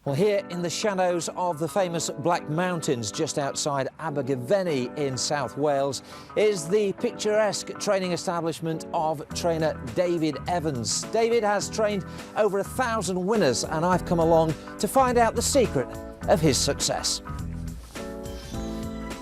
Well, here in the shadows of the famous Black Mountains, just outside Abergavenny in South Wales, is the picturesque training establishment of trainer David Evans. David has trained over 1,000 winners, and I've come along to find out the secret of his success.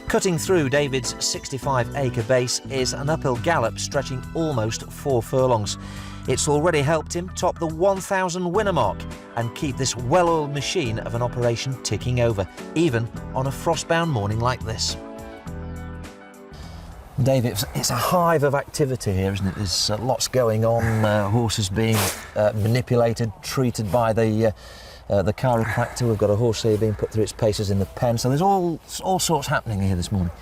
Cutting through David's 65-acre base is an uphill gallop stretching almost 4 furlongs. It's already helped him top the 1,000 winner mark and keep this well-oiled machine of an operation ticking over, even on a frostbound morning like this. Dave, it's a hive of activity here, isn't it? There's lots going on, horses being manipulated, treated by the chiropractor. We've got a horse here being put through its paces in the pen, so there's all sorts happening here this morning.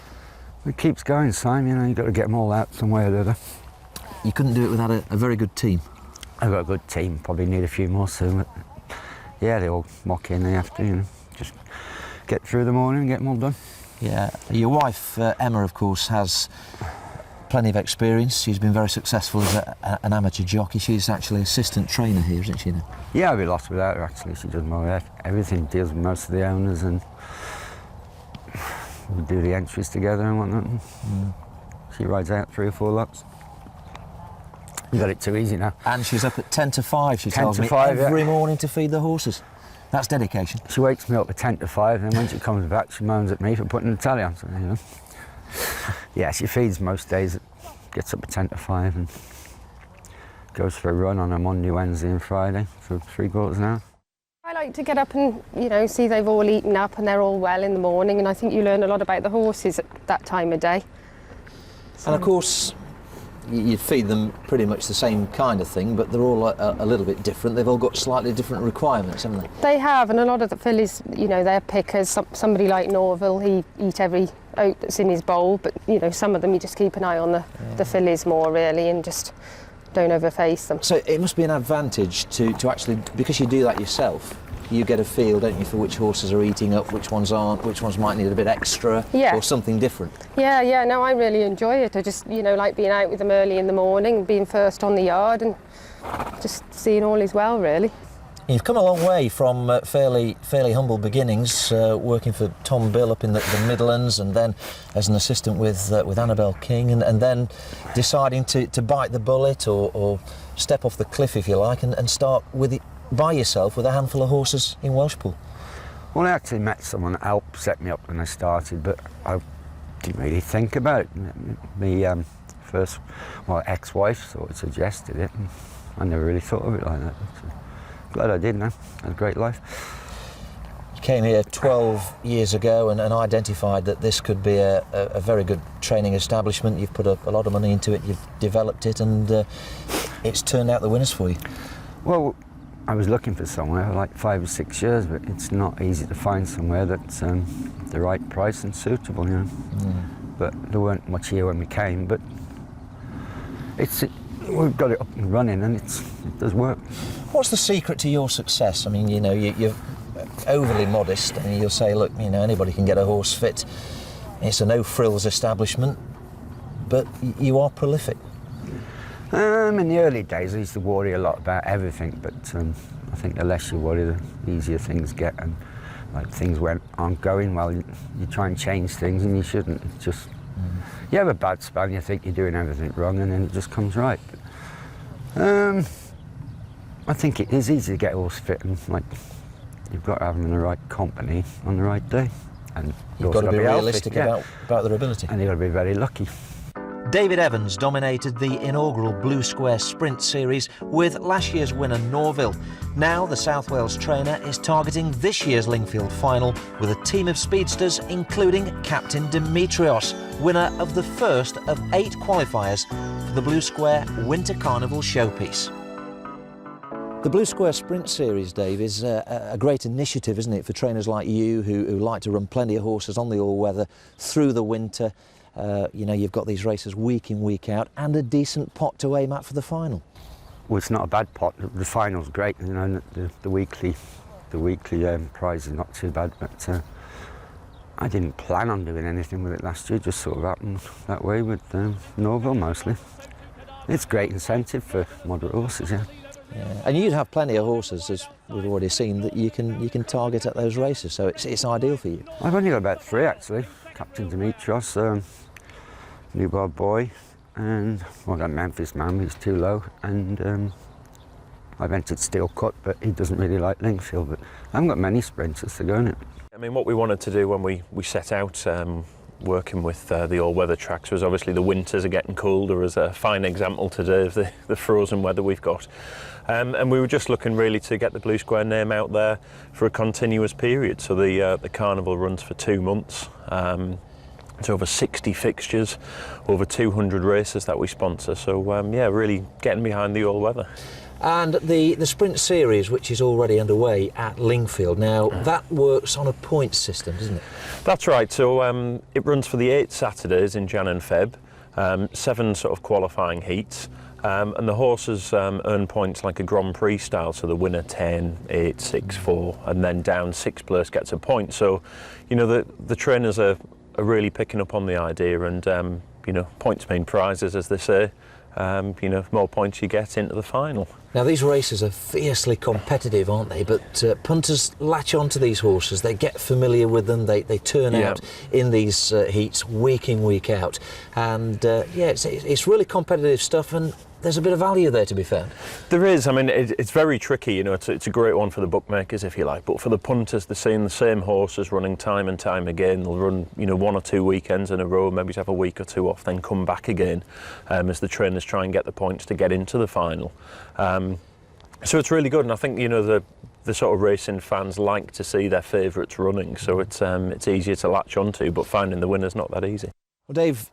It keeps going, Simon, you know, you've got to get them all out some way or the other. You couldn't do it without a very good team. I've got a good team, probably need a few more soon, but yeah, they all mock in, they have to, you know, just get through the morning and get them all done. Yeah, your wife, Emma, of course, has plenty of experience. She's been very successful as an amateur jockey. She's actually assistant trainer here, isn't she now? Yeah, I'd be lost without her, actually. She does everything, deals with most of the owners, and we do the entries together and whatnot. She rides out 3 or 4 lots. You got it too easy now. And she's up at 10 to 5, she 10 tells to me, 5, every morning to feed the horses. That's dedication. She wakes me up at 10 to 5, and when she comes back, she moans at me for putting the telly on. So, you know. Yeah, she feeds most days, gets up at 10 to 5 and goes for a run on a Monday, Wednesday and Friday for 3/4 an hour. I like to get up and, you know, see they've all eaten up and they're all well in the morning, and I think you learn a lot about the horses at that time of day. And of course, you feed them pretty much the same kind of thing, but they're all a little bit different. They've all got slightly different requirements, haven't they? They have, and a lot of the fillies, you know, they're pickers. Somebody like Norville, he eat every oat that's in his bowl, but, you know, some of them you just keep an eye on the fillies more, really, and just don't overface them. So it must be an advantage to actually, because you do that yourself, you get a feel, don't you, for which horses are eating up, which ones aren't, which ones might need a bit extra, or something different. Yeah, no, I really enjoy it. I just, you know, like being out with them early in the morning, being first on the yard and just seeing all is well, really. You've come a long way from fairly humble beginnings, working for Tom Bill up in the Midlands, and then as an assistant with Annabel King, and then deciding to bite the bullet or step off the cliff, if you like, and start with it by yourself with a handful of horses in Welshpool. Well, I actually met someone that helped set me up when I started, but I didn't really think about it. My first, ex-wife sort of suggested it, and I never really thought of it like that. So glad I did now. I had a great life. You came here 12 years ago and identified that this could be a very good training establishment. You've put a lot of money into it, you've developed it, and it's turned out the winners for you. Well, I was looking for somewhere for like 5 or 6 years, but it's not easy to find somewhere that's the right price and suitable, you know. But there weren't much here when we came, but we've got it up and running, and it does work. What's the secret to your success? I mean, you know, you're overly modest, and you'll say, look, you know, anybody can get a horse fit. It's a no-frills establishment, but you are prolific. In the early days, I used to worry a lot about everything, but I think the less you worry, the easier things get, and like things aren't going well, you try and change things, and you shouldn't. It's just you have a bad spell, and you think you're doing everything wrong, and then it just comes right. But, I think it is easy to get a horse fit, and like you've got to have them in the right company on the right day, and you've got to be realistic about their ability, and you've got to be very lucky. David Evans dominated the inaugural Blue Square Sprint Series with last year's winner Norville. Now the South Wales trainer is targeting this year's Lingfield final with a team of speedsters including Captain Demetrios, winner of the first of 8 qualifiers for the Blue Square Winter Carnival showpiece. The Blue Square Sprint Series, Dave, is a great initiative, isn't it, for trainers like you who like to run plenty of horses on the all-weather through the winter. You know, you've got these races week in, week out, and a decent pot to aim at for the final. Well, it's not a bad pot. The final's great, you know. The weekly prize is not too bad, but I didn't plan on doing anything with it last year. Just sort of happened that way with Norville mostly. It's great incentive for moderate horses, yeah. Yeah. And you'd have plenty of horses, as we've already seen, that you can target at those races, so it's ideal for you. I've only got about 3 actually. Captain Demetrios, Newbold Boy, and well, that Memphis Man, he's too low, and I've entered Steel Cut, but he doesn't really like Lingfield. But I haven't got many sprinters to go in it. I mean, what we wanted to do when we set out working with the all-weather tracks was obviously the winters are getting colder, as a fine example today of the frozen weather we've got. And we were just looking really to get the Blue Square name out there for a continuous period. So the carnival runs for 2 months. It's over 60 fixtures, over 200 races that we sponsor. So yeah, really getting behind the all-weather. And the sprint series, which is already underway at Lingfield, now that works on a points system, doesn't it? That's right. So it runs for the 8 Saturdays in Jan and Feb, 7 sort of qualifying heats, and the horses earn points like a Grand Prix style. So the winner 10, 8, 6, 4, and then down 6th place gets a point. So, you know, the trainers are really picking up on the idea, and you know, points mean prizes, as they say. You know, more points you get into the final. Now, these races are fiercely competitive, aren't they? But punters latch onto these horses, they get familiar with them, they turn out in these heats week in, week out. And yeah, it's really competitive stuff, and there's a bit of value there to be found. There is. I mean, it's very tricky, you know, it's a great one for the bookmakers, if you like, but for the punters, they're seeing the same horses running time and time again. They'll run, you know, 1 or 2 weekends in a row, maybe have a week or 2 off, then come back again as the trainers try and get the points to get into the final. So it's really good, and I think, you know, the sort of racing fans like to see their favourites running, so it's easier to latch onto, but finding the winner's not that easy. Well, Dave,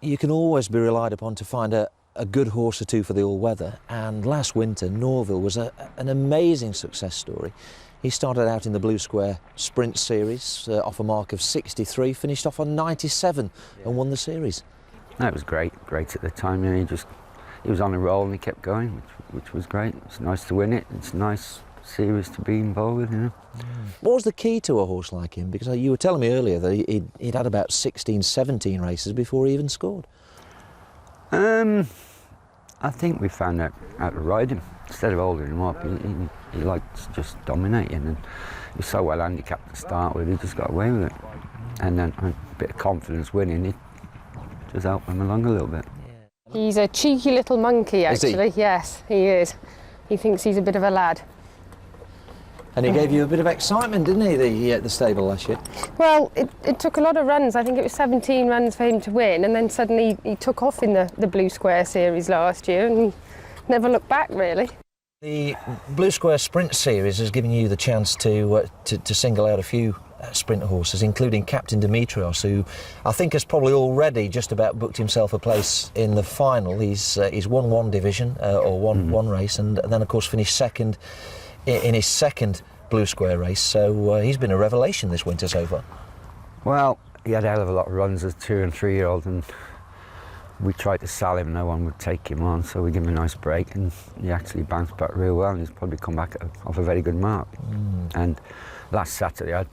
you can always be relied upon to find a good horse or two for the all-weather, and last winter Norville was an amazing success story. He started out in the Blue Square Sprint Series off a mark of 63, finished off on 97 and won the series. That was great at the time. You know, he was on a roll and he kept going, which was great. It's nice to win it. It's a nice series to be involved with, you know. What was the key to a horse like him? Because you were telling me earlier that he'd had about 16, 17 races before he even scored. I think we found out how to ride him. Instead of holding him up, he liked just dominating, and he was so well handicapped to start with, he just got away with it. And then a bit of confidence winning, it just helped him along a little bit. He's a cheeky little monkey, actually. Is he? Yes, he is. He thinks he's a bit of a lad. And he gave you a bit of excitement, didn't he, the stable last year? Well, it took a lot of runs. I think it was 17 runs for him to win, and then suddenly he took off in the Blue Square Series last year, and he never looked back, really. The Blue Square Sprint Series has given you the chance to single out a few sprint horses, including Captain Demetrios, who I think has probably already just about booked himself a place in the final. He's won one division, or one race, and then, of course, finished second in his second Blue Square race, so he's been a revelation this winter so far. Well, he had a hell of a lot of runs as 2- and 3-year-old, and we tried to sell him, no one would take him on, so we gave him a nice break, and he actually bounced back real well, and he's probably come back off a very good mark. And last Saturday, I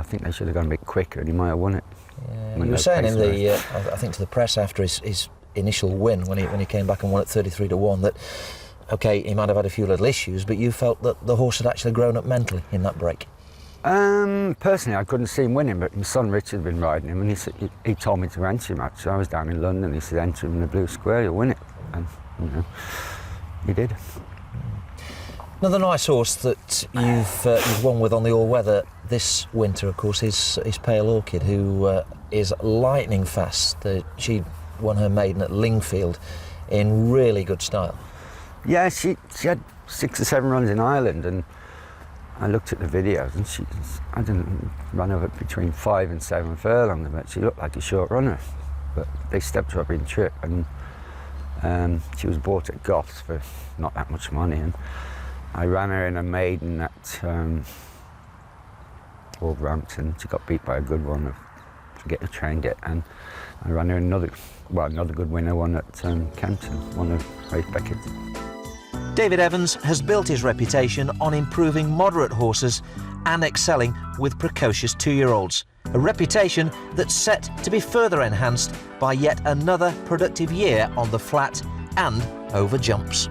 think they should have gone a bit quicker, and he might have won it. Yeah, you were saying in I think to the press after his initial win, when he came back and won at 33-1, that OK, he might have had a few little issues, but you felt that the horse had actually grown up mentally in that break. Personally, I couldn't see him winning, but my son Richard had been riding him, and he told me to enter him. Actually, I was down in London. He said, "Enter him in the Blue Square, you'll win it," and you know, he did. Another nice horse that you've won with on the all-weather this winter, of course, is Pale Orchid, who is lightning fast. She won her maiden at Lingfield in really good style. Yeah, she had 6 or 7 runs in Ireland, and I looked at the videos, and I didn't run over between 5 and 7 furlongs, but she looked like a short runner. But they stepped her up in trip, and she was bought at Goths for not that much money, and I ran her in a maiden at Wolverhampton. She got beat by a good one, I forget who trained it, and I ran her another good winner one at Kempton, one of Ray Beckett's. David Evans has built his reputation on improving moderate horses and excelling with precocious 2-year-olds. A reputation that's set to be further enhanced by yet another productive year on the flat and over jumps.